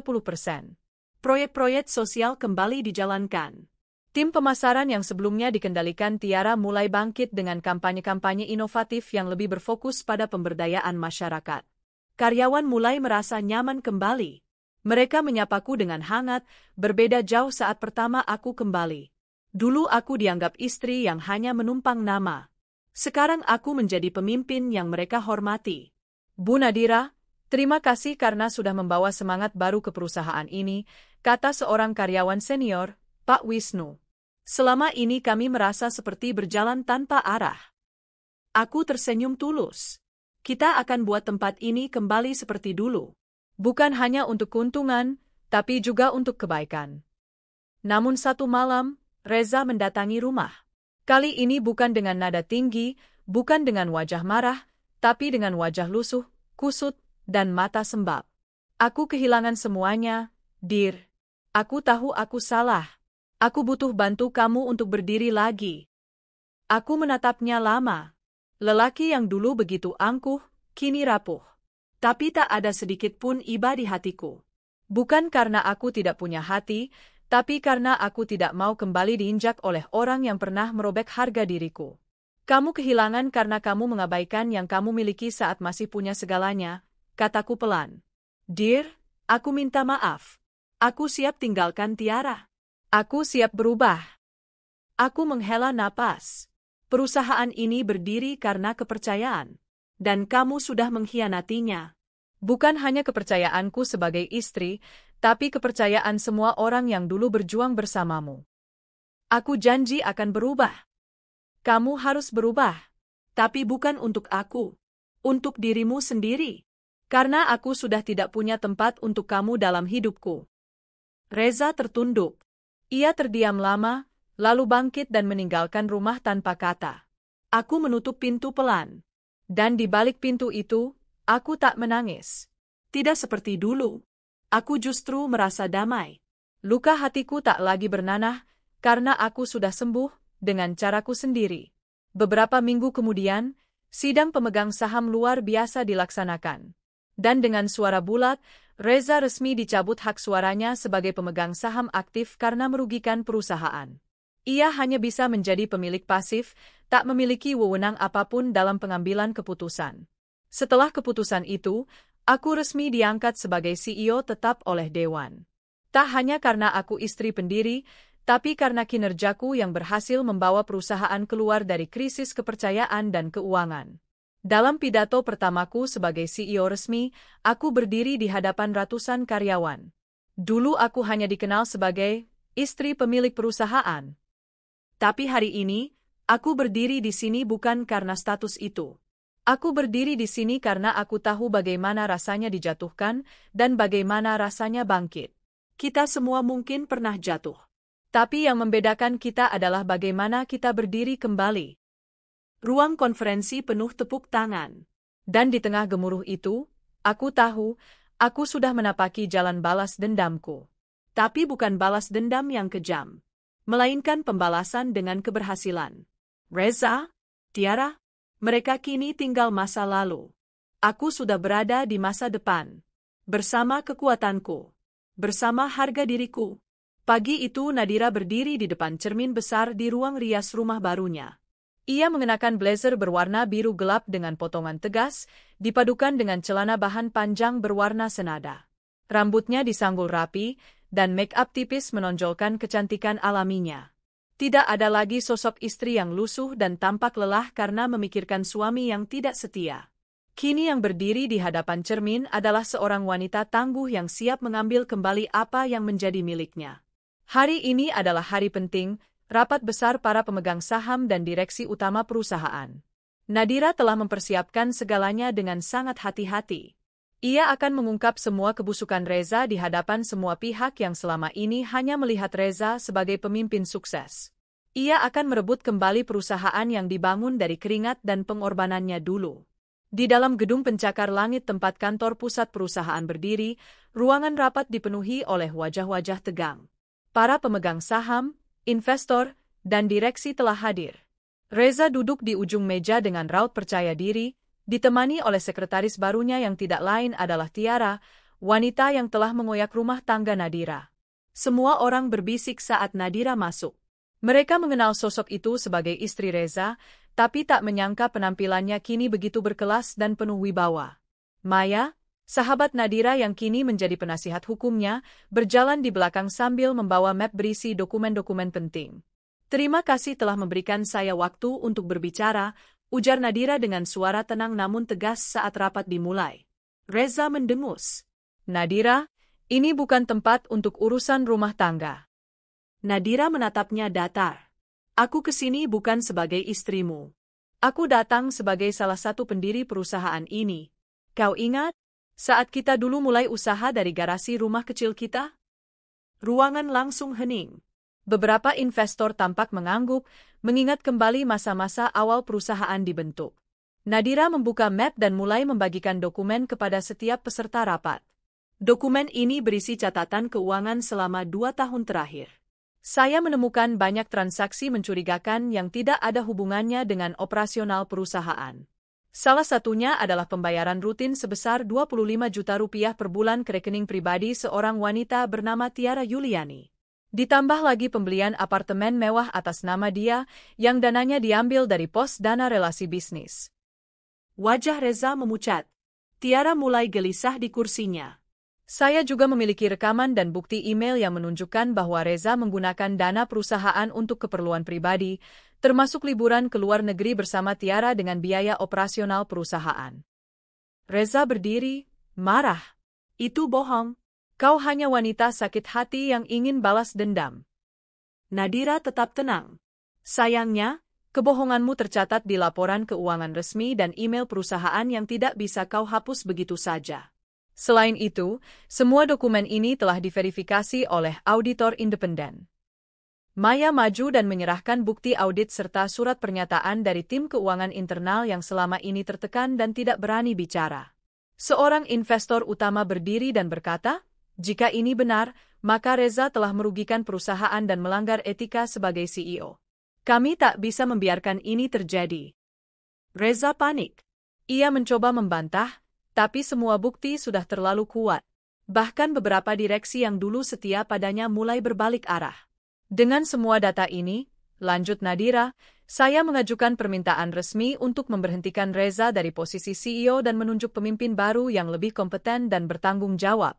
Proyek-proyek sosial kembali dijalankan. Tim pemasaran yang sebelumnya dikendalikan Tiara mulai bangkit dengan kampanye-kampanye inovatif yang lebih berfokus pada pemberdayaan masyarakat. Karyawan mulai merasa nyaman kembali. Mereka menyapaku dengan hangat, berbeda jauh saat pertama aku kembali. Dulu aku dianggap istri yang hanya menumpang nama. Sekarang aku menjadi pemimpin yang mereka hormati. Bu Nadira, terima kasih karena sudah membawa semangat baru ke perusahaan ini, kata seorang karyawan senior, Pak Wisnu. Selama ini kami merasa seperti berjalan tanpa arah. Aku tersenyum tulus. Kita akan buat tempat ini kembali seperti dulu. Bukan hanya untuk keuntungan, tapi juga untuk kebaikan. Namun satu malam, Reza mendatangi rumah. Kali ini bukan dengan nada tinggi, bukan dengan wajah marah, tapi dengan wajah lusuh, kusut, dan mata sembab. Aku kehilangan semuanya, Dir. Aku tahu aku salah. Aku butuh bantu kamu untuk berdiri lagi. Aku menatapnya lama. Lelaki yang dulu begitu angkuh, kini rapuh. Tapi tak ada sedikit pun iba di hatiku. Bukan karena aku tidak punya hati, tapi karena aku tidak mau kembali diinjak oleh orang yang pernah merobek harga diriku. Kamu kehilangan karena kamu mengabaikan yang kamu miliki saat masih punya segalanya, kataku pelan. Dear, aku minta maaf. Aku siap tinggalkan Tiara. Aku siap berubah. Aku menghela napas. Perusahaan ini berdiri karena kepercayaan. Dan kamu sudah mengkhianatinya. Bukan hanya kepercayaanku sebagai istri, tapi kepercayaan semua orang yang dulu berjuang bersamamu. Aku janji akan berubah. Kamu harus berubah. Tapi bukan untuk aku. Untuk dirimu sendiri. Karena aku sudah tidak punya tempat untuk kamu dalam hidupku. Reza tertunduk. Ia terdiam lama, lalu bangkit dan meninggalkan rumah tanpa kata. Aku menutup pintu pelan. Dan di balik pintu itu, aku tak menangis. Tidak seperti dulu. Aku justru merasa damai. Luka hatiku tak lagi bernanah, karena aku sudah sembuh dengan caraku sendiri. Beberapa minggu kemudian, sidang pemegang saham luar biasa dilaksanakan. Dan dengan suara bulat, Reza resmi dicabut hak suaranya sebagai pemegang saham aktif karena merugikan perusahaan. Ia hanya bisa menjadi pemilik pasif, tak memiliki wewenang apapun dalam pengambilan keputusan. Setelah keputusan itu, aku resmi diangkat sebagai CEO tetap oleh Dewan. Tak hanya karena aku istri pendiri, tapi karena kinerjaku yang berhasil membawa perusahaan keluar dari krisis kepercayaan dan keuangan. Dalam pidato pertamaku sebagai CEO resmi, aku berdiri di hadapan ratusan karyawan. Dulu aku hanya dikenal sebagai istri pemilik perusahaan. Tapi hari ini, aku berdiri di sini bukan karena status itu. Aku berdiri di sini karena aku tahu bagaimana rasanya dijatuhkan dan bagaimana rasanya bangkit. Kita semua mungkin pernah jatuh. Tapi yang membedakan kita adalah bagaimana kita berdiri kembali. Ruang konferensi penuh tepuk tangan. Dan di tengah gemuruh itu, aku tahu, aku sudah menapaki jalan balas dendamku. Tapi bukan balas dendam yang kejam. Melainkan pembalasan dengan keberhasilan. Reza, Tiara, mereka kini tinggal masa lalu. Aku sudah berada di masa depan. Bersama kekuatanku. Bersama harga diriku. Pagi itu Nadira berdiri di depan cermin besar di ruang rias rumah barunya. Ia mengenakan blazer berwarna biru gelap dengan potongan tegas, dipadukan dengan celana bahan panjang berwarna senada. Rambutnya disanggul rapi, dan make-up tipis menonjolkan kecantikan alaminya. Tidak ada lagi sosok istri yang lusuh dan tampak lelah karena memikirkan suami yang tidak setia. Kini yang berdiri di hadapan cermin adalah seorang wanita tangguh yang siap mengambil kembali apa yang menjadi miliknya. Hari ini adalah hari penting, rapat besar para pemegang saham dan direksi utama perusahaan. Nadira telah mempersiapkan segalanya dengan sangat hati-hati. Ia akan mengungkap semua kebusukan Reza di hadapan semua pihak yang selama ini hanya melihat Reza sebagai pemimpin sukses. Ia akan merebut kembali perusahaan yang dibangun dari keringat dan pengorbanannya dulu. Di dalam gedung pencakar langit tempat kantor pusat perusahaan berdiri, ruangan rapat dipenuhi oleh wajah-wajah tegang. Para pemegang saham, investor, dan direksi telah hadir. Reza duduk di ujung meja dengan raut percaya diri, ditemani oleh sekretaris barunya yang tidak lain adalah Tiara, wanita yang telah mengoyak rumah tangga Nadira. Semua orang berbisik saat Nadira masuk. Mereka mengenal sosok itu sebagai istri Reza, tapi tak menyangka penampilannya kini begitu berkelas dan penuh wibawa. Maya, sahabat Nadira yang kini menjadi penasihat hukumnya, berjalan di belakang sambil membawa map berisi dokumen-dokumen penting. "Terima kasih telah memberikan saya waktu untuk berbicara," ujar Nadira dengan suara tenang namun tegas saat rapat dimulai. Reza mendengus. "Nadira, ini bukan tempat untuk urusan rumah tangga." Nadira menatapnya datar. "Aku kesini bukan sebagai istrimu. Aku datang sebagai salah satu pendiri perusahaan ini. Kau ingat, saat kita dulu mulai usaha dari garasi rumah kecil kita?" Ruangan langsung hening. Beberapa investor tampak mengangguk, mengingat kembali masa-masa awal perusahaan dibentuk. Nadira membuka map dan mulai membagikan dokumen kepada setiap peserta rapat. Dokumen ini berisi catatan keuangan selama 2 tahun terakhir. "Saya menemukan banyak transaksi mencurigakan yang tidak ada hubungannya dengan operasional perusahaan. Salah satunya adalah pembayaran rutin sebesar 25 juta rupiah per bulan ke rekening pribadi seorang wanita bernama Tiara Yuliani. Ditambah lagi pembelian apartemen mewah atas nama dia, yang dananya diambil dari pos dana relasi bisnis." Wajah Reza memucat. Tiara mulai gelisah di kursinya. "Saya juga memiliki rekaman dan bukti email yang menunjukkan bahwa Reza menggunakan dana perusahaan untuk keperluan pribadi, termasuk liburan ke luar negeri bersama Tiara dengan biaya operasional perusahaan." Reza berdiri, marah. "Itu bohong. Kau hanya wanita sakit hati yang ingin balas dendam." Nadira tetap tenang. "Sayangnya, kebohonganmu tercatat di laporan keuangan resmi dan email perusahaan yang tidak bisa kau hapus begitu saja. Selain itu, semua dokumen ini telah diverifikasi oleh auditor independen." Maya maju dan menyerahkan bukti audit serta surat pernyataan dari tim keuangan internal yang selama ini tertekan dan tidak berani bicara. Seorang investor utama berdiri dan berkata, "Jika ini benar, maka Reza telah merugikan perusahaan dan melanggar etika sebagai CEO. Kami tak bisa membiarkan ini terjadi." Reza panik. Ia mencoba membantah, tapi semua bukti sudah terlalu kuat. Bahkan beberapa direksi yang dulu setia padanya mulai berbalik arah. "Dengan semua data ini," lanjut Nadira, "saya mengajukan permintaan resmi untuk memberhentikan Reza dari posisi CEO dan menunjuk pemimpin baru yang lebih kompeten dan bertanggung jawab."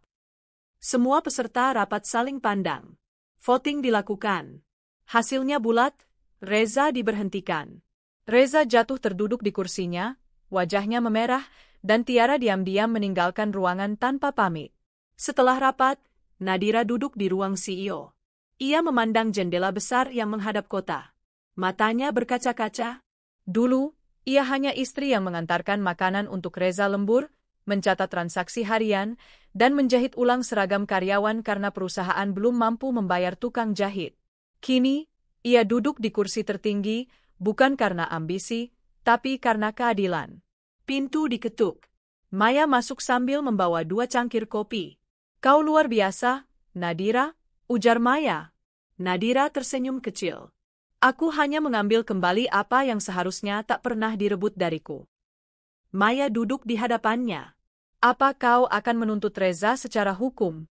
Semua peserta rapat saling pandang. Voting dilakukan. Hasilnya bulat, Reza diberhentikan. Reza jatuh terduduk di kursinya, wajahnya memerah, dan Tiara diam-diam meninggalkan ruangan tanpa pamit. Setelah rapat, Nadira duduk di ruang CEO. Ia memandang jendela besar yang menghadap kota. Matanya berkaca-kaca. Dulu, ia hanya istri yang mengantarkan makanan untuk Reza lembur, mencatat transaksi harian, dan menjahit ulang seragam karyawan karena perusahaan belum mampu membayar tukang jahit. Kini, ia duduk di kursi tertinggi, bukan karena ambisi, tapi karena keadilan. Pintu diketuk. Maya masuk sambil membawa 2 cangkir kopi. "Kau luar biasa, Nadira," ujar Maya. Nadira tersenyum kecil. "Aku hanya mengambil kembali apa yang seharusnya tak pernah direbut dariku." Maya duduk di hadapannya. "Apa kau akan menuntut Reza secara hukum?"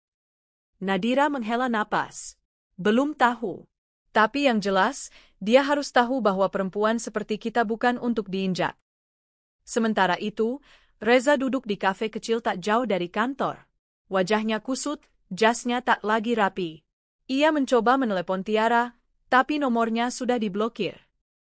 Nadira menghela napas. "Belum tahu. Tapi yang jelas, dia harus tahu bahwa perempuan seperti kita bukan untuk diinjak." Sementara itu, Reza duduk di kafe kecil tak jauh dari kantor. Wajahnya kusut, jasnya tak lagi rapi. Ia mencoba menelepon Tiara, Tapi nomornya sudah diblokir.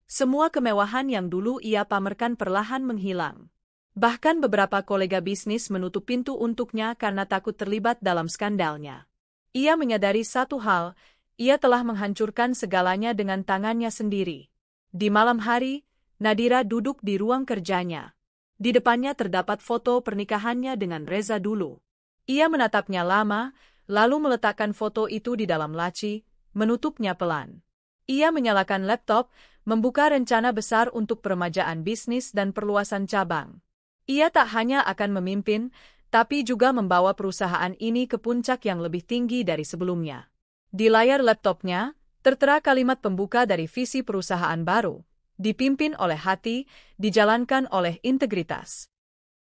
Semua kemewahan yang dulu ia pamerkan perlahan menghilang. Bahkan beberapa kolega bisnis menutup pintu untuknya karena takut terlibat dalam skandalnya. Ia menyadari satu hal, ia telah menghancurkan segalanya dengan tangannya sendiri. Di malam hari, Nadira duduk di ruang kerjanya. Di depannya terdapat foto pernikahannya dengan Reza dulu. Ia menatapnya lama, lalu meletakkan foto itu di dalam laci, menutupnya pelan. Ia menyalakan laptop, membuka rencana besar untuk peremajaan bisnis dan perluasan cabang. Ia tak hanya akan memimpin, tapi juga membawa perusahaan ini ke puncak yang lebih tinggi dari sebelumnya. Di layar laptopnya, tertera kalimat pembuka dari visi perusahaan baru, dipimpin oleh hati, dijalankan oleh integritas.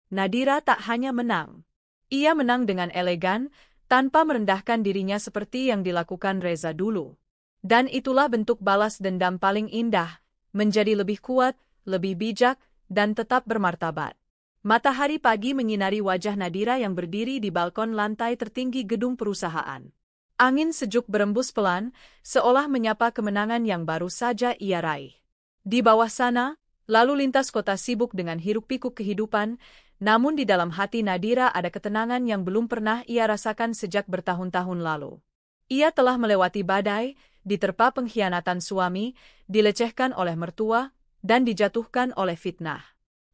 Nadira tak hanya menang. Ia menang dengan elegan, tanpa merendahkan dirinya seperti yang dilakukan Reza dulu. Dan itulah bentuk balas dendam paling indah, menjadi lebih kuat, lebih bijak, dan tetap bermartabat. Matahari pagi menyinari wajah Nadira yang berdiri di balkon lantai tertinggi gedung perusahaan. Angin sejuk berembus pelan, seolah menyapa kemenangan yang baru saja ia raih. Di bawah sana, lalu lintas kota sibuk dengan hiruk-pikuk kehidupan, namun di dalam hati Nadira ada ketenangan yang belum pernah ia rasakan sejak bertahun-tahun lalu. Ia telah melewati badai, diterpa pengkhianatan suami, dilecehkan oleh mertua, dan dijatuhkan oleh fitnah.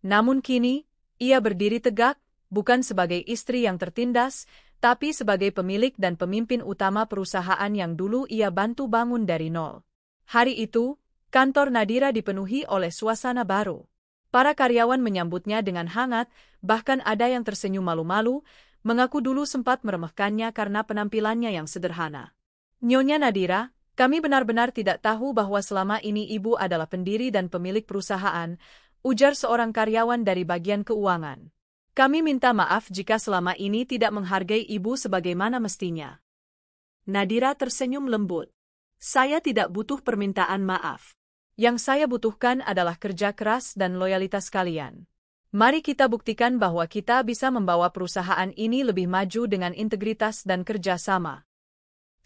Namun kini, ia berdiri tegak, bukan sebagai istri yang tertindas, tapi sebagai pemilik dan pemimpin utama perusahaan yang dulu ia bantu bangun dari nol. Hari itu, kantor Nadira dipenuhi oleh suasana baru. Para karyawan menyambutnya dengan hangat, bahkan ada yang tersenyum malu-malu, mengaku dulu sempat meremehkannya karena penampilannya yang sederhana. Nyonya Nadira, kami benar-benar tidak tahu bahwa selama ini ibu adalah pendiri dan pemilik perusahaan, ujar seorang karyawan dari bagian keuangan. Kami minta maaf jika selama ini tidak menghargai ibu sebagaimana mestinya. Nadira tersenyum lembut. Saya tidak butuh permintaan maaf. Yang saya butuhkan adalah kerja keras dan loyalitas kalian. Mari kita buktikan bahwa kita bisa membawa perusahaan ini lebih maju dengan integritas dan kerja sama.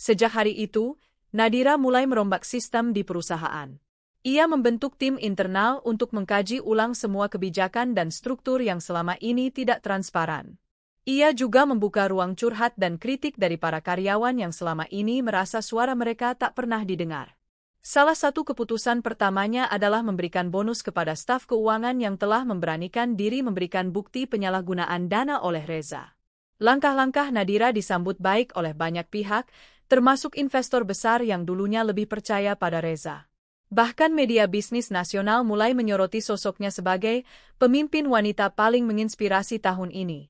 Sejak hari itu, Nadira mulai merombak sistem di perusahaan. Ia membentuk tim internal untuk mengkaji ulang semua kebijakan dan struktur yang selama ini tidak transparan. Ia juga membuka ruang curhat dan kritik dari para karyawan yang selama ini merasa suara mereka tak pernah didengar. Salah satu keputusan pertamanya adalah memberikan bonus kepada staf keuangan yang telah memberanikan diri memberikan bukti penyalahgunaan dana oleh Reza. Langkah-langkah Nadira disambut baik oleh banyak pihak, termasuk investor besar yang dulunya lebih percaya pada Reza. Bahkan media bisnis nasional mulai menyoroti sosoknya sebagai pemimpin wanita paling menginspirasi tahun ini.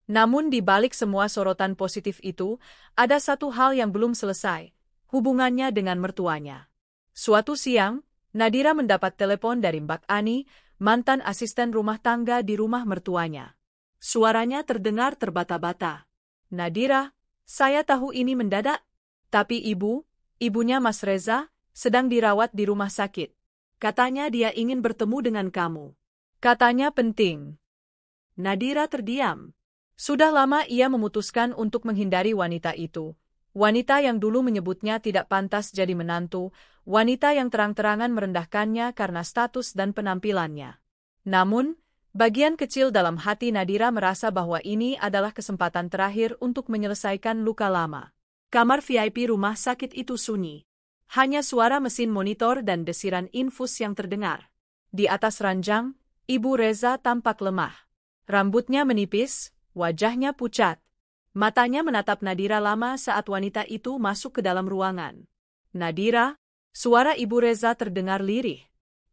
Namun di balik semua sorotan positif itu, ada satu hal yang belum selesai. Hubungannya dengan mertuanya. Suatu siang, Nadira mendapat telepon dari Mbak Ani, mantan asisten rumah tangga di rumah mertuanya. Suaranya terdengar terbata-bata. Nadira, saya tahu ini mendadak, tapi ibunya Mas Reza, sedang dirawat di rumah sakit. Katanya dia ingin bertemu dengan kamu. Katanya penting. Nadira terdiam. Sudah lama ia memutuskan untuk menghindari wanita itu. Wanita yang dulu menyebutnya tidak pantas jadi menantu, wanita yang terang-terangan merendahkannya karena status dan penampilannya. Namun, bagian kecil dalam hati Nadira merasa bahwa ini adalah kesempatan terakhir untuk menyelesaikan luka lama. Kamar VIP rumah sakit itu sunyi. Hanya suara mesin monitor dan desiran infus yang terdengar. Di atas ranjang, Ibu Reza tampak lemah. Rambutnya menipis, wajahnya pucat. Matanya menatap Nadira lama saat wanita itu masuk ke dalam ruangan. Nadira, suara Ibu Reza terdengar lirih.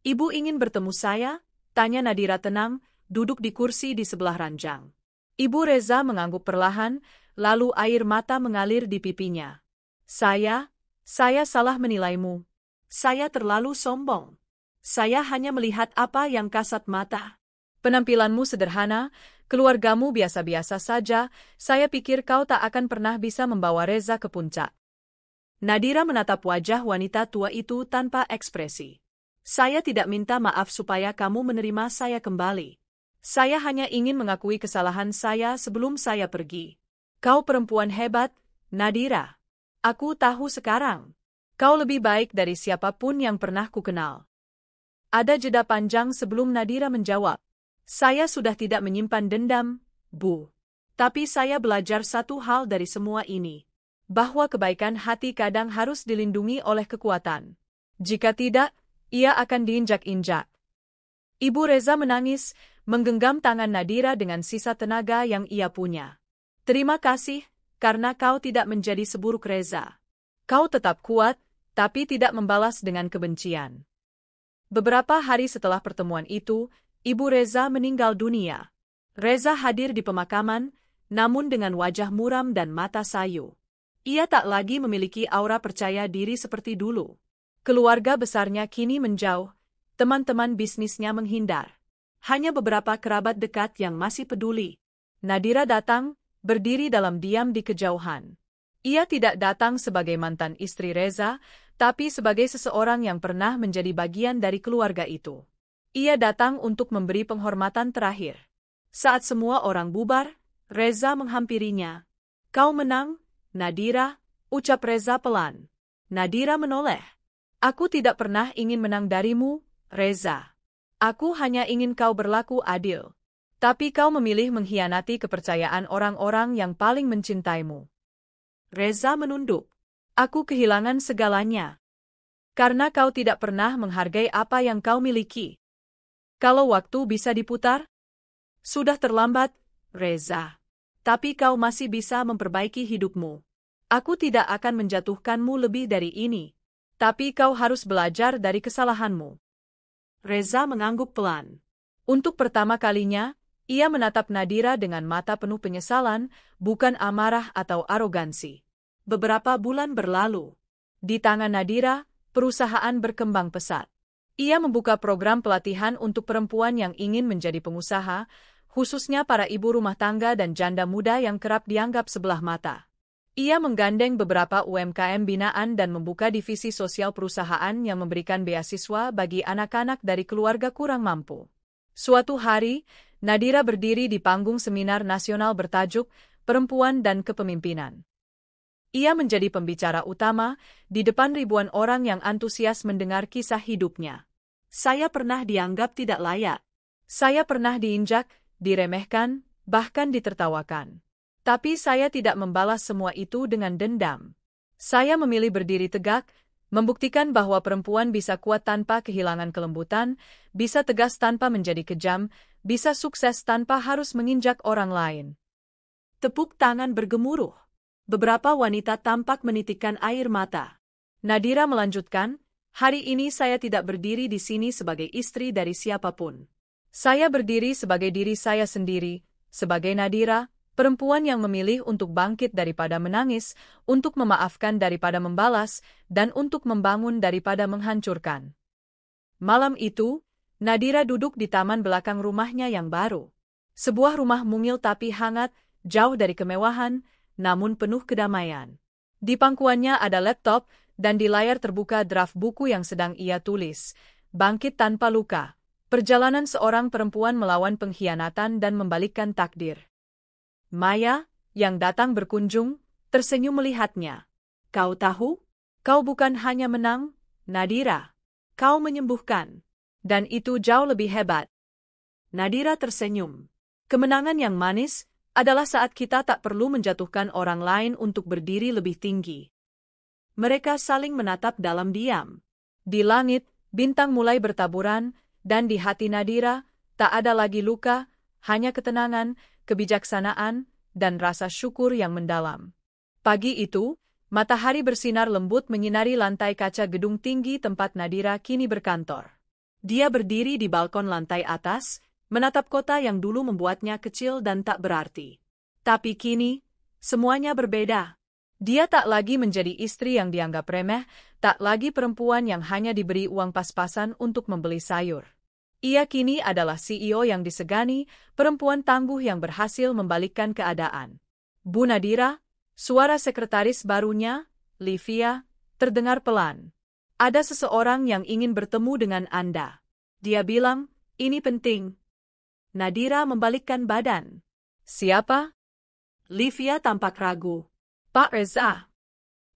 Ibu ingin bertemu saya? Tanya Nadira tenang, duduk di kursi di sebelah ranjang. Ibu Reza mengangguk perlahan, lalu air mata mengalir di pipinya. Saya salah menilaimu. Saya terlalu sombong. Saya hanya melihat apa yang kasat mata. Penampilanmu sederhana, keluargamu biasa-biasa saja, saya pikir kau tak akan pernah bisa membawa Reza ke puncak. Nadira menatap wajah wanita tua itu tanpa ekspresi. Saya tidak minta maaf supaya kamu menerima saya kembali. Saya hanya ingin mengakui kesalahan saya sebelum saya pergi. Kau perempuan hebat, Nadira. Aku tahu sekarang. Kau lebih baik dari siapapun yang pernah kukenal. Ada jeda panjang sebelum Nadira menjawab. Saya sudah tidak menyimpan dendam, Bu. Tapi saya belajar satu hal dari semua ini. Bahwa kebaikan hati kadang harus dilindungi oleh kekuatan. Jika tidak, ia akan diinjak-injak. Ibu Reza menangis, menggenggam tangan Nadira dengan sisa tenaga yang ia punya. Terima kasih, karena kau tidak menjadi seburuk Reza. Kau tetap kuat, tapi tidak membalas dengan kebencian. Beberapa hari setelah pertemuan itu, Ibu Reza meninggal dunia. Reza hadir di pemakaman, namun dengan wajah muram dan mata sayu. Ia tak lagi memiliki aura percaya diri seperti dulu. Keluarga besarnya kini menjauh, teman-teman bisnisnya menghindar. Hanya beberapa kerabat dekat yang masih peduli. Nadira datang, berdiri dalam diam di kejauhan. Ia tidak datang sebagai mantan istri Reza, tapi sebagai seseorang yang pernah menjadi bagian dari keluarga itu. Ia datang untuk memberi penghormatan terakhir. Saat semua orang bubar, Reza menghampirinya. Kau menang, Nadira, ucap Reza pelan. Nadira menoleh. Aku tidak pernah ingin menang darimu, Reza. Aku hanya ingin kau berlaku adil. Tapi kau memilih mengkhianati kepercayaan orang-orang yang paling mencintaimu. Reza menunduk. Aku kehilangan segalanya. Karena kau tidak pernah menghargai apa yang kau miliki. Kalau waktu bisa diputar, sudah terlambat, Reza. Tapi kau masih bisa memperbaiki hidupmu. Aku tidak akan menjatuhkanmu lebih dari ini. Tapi kau harus belajar dari kesalahanmu. Reza mengangguk pelan. Untuk pertama kalinya, ia menatap Nadira dengan mata penuh penyesalan, bukan amarah atau arogansi. Beberapa bulan berlalu. Di tangan Nadira, perusahaan berkembang pesat. Ia membuka program pelatihan untuk perempuan yang ingin menjadi pengusaha, khususnya para ibu rumah tangga dan janda muda yang kerap dianggap sebelah mata. Ia menggandeng beberapa UMKM binaan dan membuka divisi sosial perusahaan yang memberikan beasiswa bagi anak-anak dari keluarga kurang mampu. Suatu hari, Nadira berdiri di panggung seminar nasional bertajuk Perempuan dan Kepemimpinan. Ia menjadi pembicara utama di depan ribuan orang yang antusias mendengar kisah hidupnya. Saya pernah dianggap tidak layak. Saya pernah diinjak, diremehkan, bahkan ditertawakan. Tapi saya tidak membalas semua itu dengan dendam. Saya memilih berdiri tegak, membuktikan bahwa perempuan bisa kuat tanpa kehilangan kelembutan, bisa tegas tanpa menjadi kejam, bisa sukses tanpa harus menginjak orang lain. Tepuk tangan bergemuruh. Beberapa wanita tampak menitikkan air mata. Nadira melanjutkan, hari ini saya tidak berdiri di sini sebagai istri dari siapapun. Saya berdiri sebagai diri saya sendiri, sebagai Nadira, perempuan yang memilih untuk bangkit daripada menangis, untuk memaafkan daripada membalas, dan untuk membangun daripada menghancurkan. Malam itu, Nadira duduk di taman belakang rumahnya yang baru. Sebuah rumah mungil tapi hangat, jauh dari kemewahan, namun penuh kedamaian. Di pangkuannya ada laptop, dan di layar terbuka draft buku yang sedang ia tulis, Bangkit Tanpa Luka, Perjalanan Seorang Perempuan Melawan Pengkhianatan dan Membalikkan Takdir. Maya, yang datang berkunjung, tersenyum melihatnya. Kau tahu? Kau bukan hanya menang, Nadira. Kau menyembuhkan. Dan itu jauh lebih hebat. Nadira tersenyum. Kemenangan yang manis adalah saat kita tak perlu menjatuhkan orang lain untuk berdiri lebih tinggi. Mereka saling menatap dalam diam. Di langit, bintang mulai bertaburan, dan di hati Nadira, tak ada lagi luka, hanya ketenangan, kebijaksanaan, dan rasa syukur yang mendalam. Pagi itu, matahari bersinar lembut menyinari lantai kaca gedung tinggi tempat Nadira kini berkantor. Dia berdiri di balkon lantai atas, menatap kota yang dulu membuatnya kecil dan tak berarti. Tapi kini, semuanya berbeda. Dia tak lagi menjadi istri yang dianggap remeh, tak lagi perempuan yang hanya diberi uang pas-pasan untuk membeli sayur. Ia kini adalah CEO yang disegani, perempuan tangguh yang berhasil membalikkan keadaan. Bu Nadira, suara sekretaris barunya, Livia, terdengar pelan. Ada seseorang yang ingin bertemu dengan Anda. Dia bilang, ini penting. Nadira membalikkan badan. Siapa? Livia tampak ragu. Pak Reza.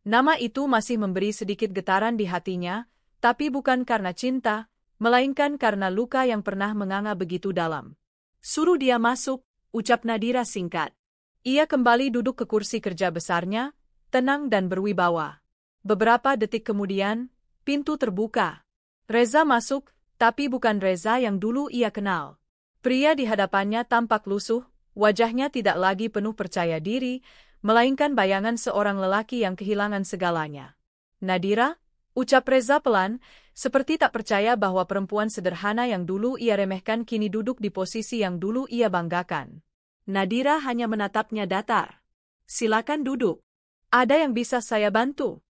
Nama itu masih memberi sedikit getaran di hatinya, tapi bukan karena cinta, melainkan karena luka yang pernah menganga begitu dalam. Suruh dia masuk, ucap Nadira singkat. Ia kembali duduk ke kursi kerja besarnya, tenang dan berwibawa. Beberapa detik kemudian, pintu terbuka. Reza masuk, tapi bukan Reza yang dulu ia kenal. Pria di hadapannya tampak lusuh, wajahnya tidak lagi penuh percaya diri, melainkan bayangan seorang lelaki yang kehilangan segalanya. Nadira, ucap Reza pelan, seperti tak percaya bahwa perempuan sederhana yang dulu ia remehkan kini duduk di posisi yang dulu ia banggakan. Nadira hanya menatapnya datar. Silakan duduk. Ada yang bisa saya bantu?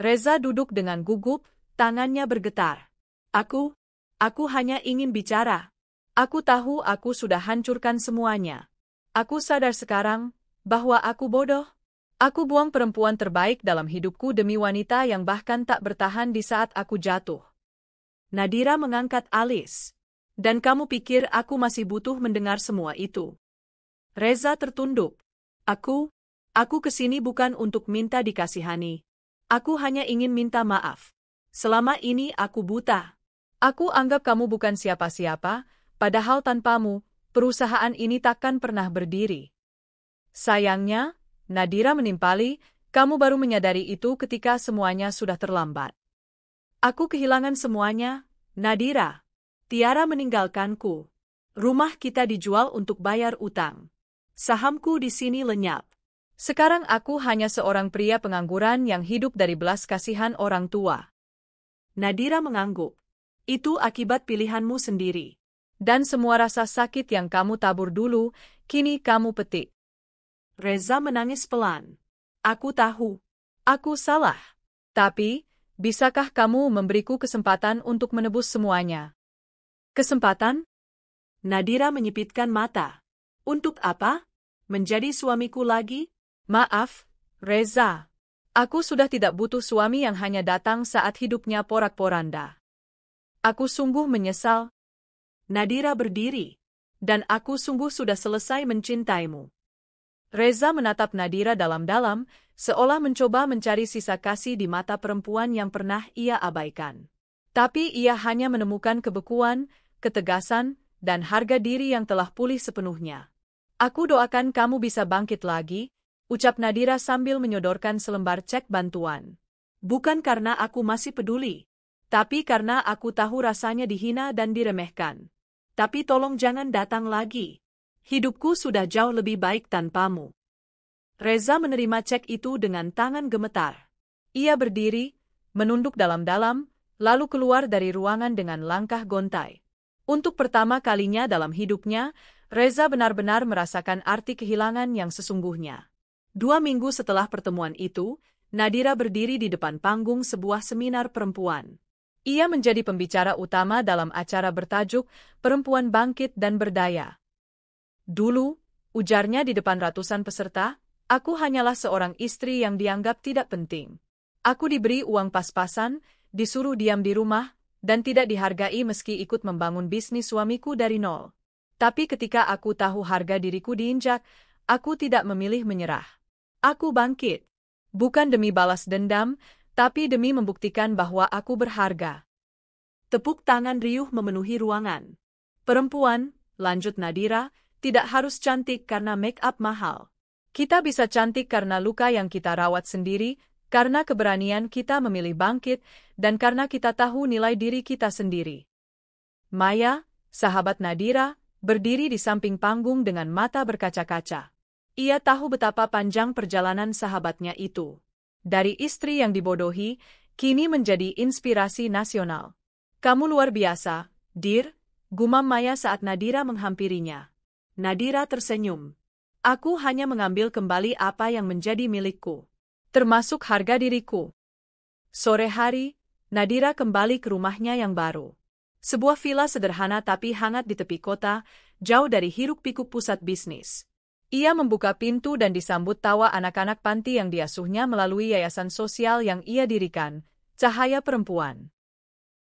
Reza duduk dengan gugup, tangannya bergetar. Aku hanya ingin bicara. Aku tahu aku sudah hancurkan semuanya. Aku sadar sekarang bahwa aku bodoh. Aku buang perempuan terbaik dalam hidupku demi wanita yang bahkan tak bertahan di saat aku jatuh. Nadira mengangkat alis. Dan kamu pikir aku masih butuh mendengar semua itu? Reza tertunduk. Aku kesini bukan untuk minta dikasihani. Aku hanya ingin minta maaf. Selama ini aku buta. Aku anggap kamu bukan siapa-siapa, padahal tanpamu, perusahaan ini takkan pernah berdiri. Sayangnya, Nadira menimpali, kamu baru menyadari itu ketika semuanya sudah terlambat. Aku kehilangan semuanya, Nadira. Tiara meninggalkanku. Rumah kita dijual untuk bayar utang. Sahamku di sini lenyap. Sekarang aku hanya seorang pria pengangguran yang hidup dari belas kasihan orang tua. Nadira mengangguk. Itu akibat pilihanmu sendiri. Dan semua rasa sakit yang kamu tabur dulu, kini kamu petik. Reza menangis pelan. Aku tahu. Aku salah. Tapi, bisakah kamu memberiku kesempatan untuk menebus semuanya? Kesempatan? Nadira menyipitkan mata. Untuk apa? Menjadi suamiku lagi? Maaf, Reza. Aku sudah tidak butuh suami yang hanya datang saat hidupnya porak-poranda. Aku sungguh menyesal. Nadira berdiri. Dan aku sungguh sudah selesai mencintaimu. Reza menatap Nadira dalam-dalam, seolah mencoba mencari sisa kasih di mata perempuan yang pernah ia abaikan. Tapi ia hanya menemukan kebekuan, ketegasan, dan harga diri yang telah pulih sepenuhnya. Aku doakan kamu bisa bangkit lagi, ucap Nadira sambil menyodorkan selembar cek bantuan. Bukan karena aku masih peduli, tapi karena aku tahu rasanya dihina dan diremehkan. Tapi tolong jangan datang lagi. Hidupku sudah jauh lebih baik tanpamu. Reza menerima cek itu dengan tangan gemetar. Ia berdiri, menunduk dalam-dalam, lalu keluar dari ruangan dengan langkah gontai. Untuk pertama kalinya dalam hidupnya, Reza benar-benar merasakan arti kehilangan yang sesungguhnya. 2 minggu setelah pertemuan itu, Nadira berdiri di depan panggung sebuah seminar perempuan. Ia menjadi pembicara utama dalam acara bertajuk Perempuan Bangkit dan Berdaya. Dulu, ujarnya di depan ratusan peserta, aku hanyalah seorang istri yang dianggap tidak penting. Aku diberi uang pas-pasan, disuruh diam di rumah, dan tidak dihargai meski ikut membangun bisnis suamiku dari nol. Tapi ketika aku tahu harga diriku diinjak, aku tidak memilih menyerah. Aku bangkit. Bukan demi balas dendam, tapi demi membuktikan bahwa aku berharga. Tepuk tangan riuh memenuhi ruangan. Perempuan, lanjut Nadira, tidak harus cantik karena make-up mahal. Kita bisa cantik karena luka yang kita rawat sendiri, karena keberanian kita memilih bangkit, dan karena kita tahu nilai diri kita sendiri. Maya, sahabat Nadira, berdiri di samping panggung dengan mata berkaca-kaca. Ia tahu betapa panjang perjalanan sahabatnya itu. Dari istri yang dibodohi, kini menjadi inspirasi nasional. Kamu luar biasa, Dir, gumam Maya saat Nadira menghampirinya. Nadira tersenyum. Aku hanya mengambil kembali apa yang menjadi milikku, termasuk harga diriku. Sore hari, Nadira kembali ke rumahnya yang baru. Sebuah villa sederhana tapi hangat di tepi kota, jauh dari hiruk-pikuk pusat bisnis. Ia membuka pintu dan disambut tawa anak-anak panti yang diasuhnya melalui yayasan sosial yang ia dirikan, Cahaya Perempuan.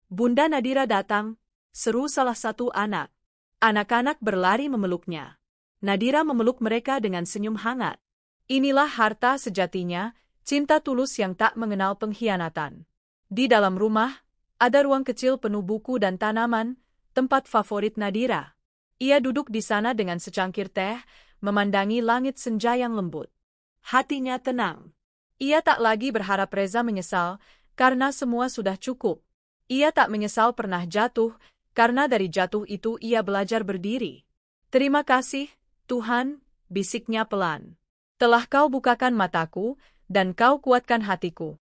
Bunda Nadira datang, seru salah satu anak. Anak-anak berlari memeluknya. Nadira memeluk mereka dengan senyum hangat. Inilah harta sejatinya, Cinta tulus yang tak mengenal pengkhianatan. Di dalam rumah, ada ruang kecil penuh buku dan tanaman, tempat favorit Nadira. Ia duduk di sana dengan secangkir teh, memandangi langit senja yang lembut. Hatinya tenang. Ia tak lagi berharap Reza menyesal, karena semua sudah cukup. Ia tak menyesal pernah jatuh, karena dari jatuh itu ia belajar berdiri. Terima kasih, Tuhan, bisiknya pelan. Telah kau bukakan mataku, dan kau kuatkan hatiku.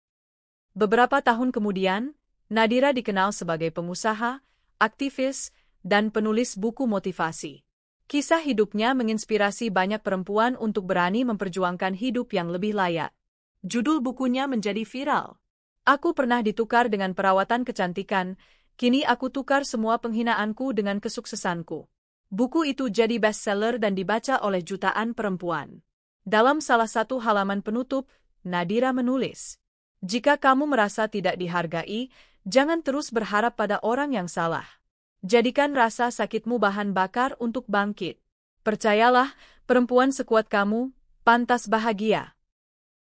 Beberapa tahun kemudian, Nadira dikenal sebagai pengusaha, aktivis, dan penulis buku motivasi. Kisah hidupnya menginspirasi banyak perempuan untuk berani memperjuangkan hidup yang lebih layak. Judul bukunya menjadi viral. Aku pernah ditukar dengan perawatan kecantikan, kini aku tukar semua penghinaanku dengan kesuksesanku. Buku itu jadi bestseller dan dibaca oleh jutaan perempuan. Dalam salah satu halaman penutup, Nadira menulis, "Jika kamu merasa tidak dihargai, jangan terus berharap pada orang yang salah. Jadikan rasa sakitmu bahan bakar untuk bangkit. Percayalah, perempuan sekuat kamu, pantas bahagia."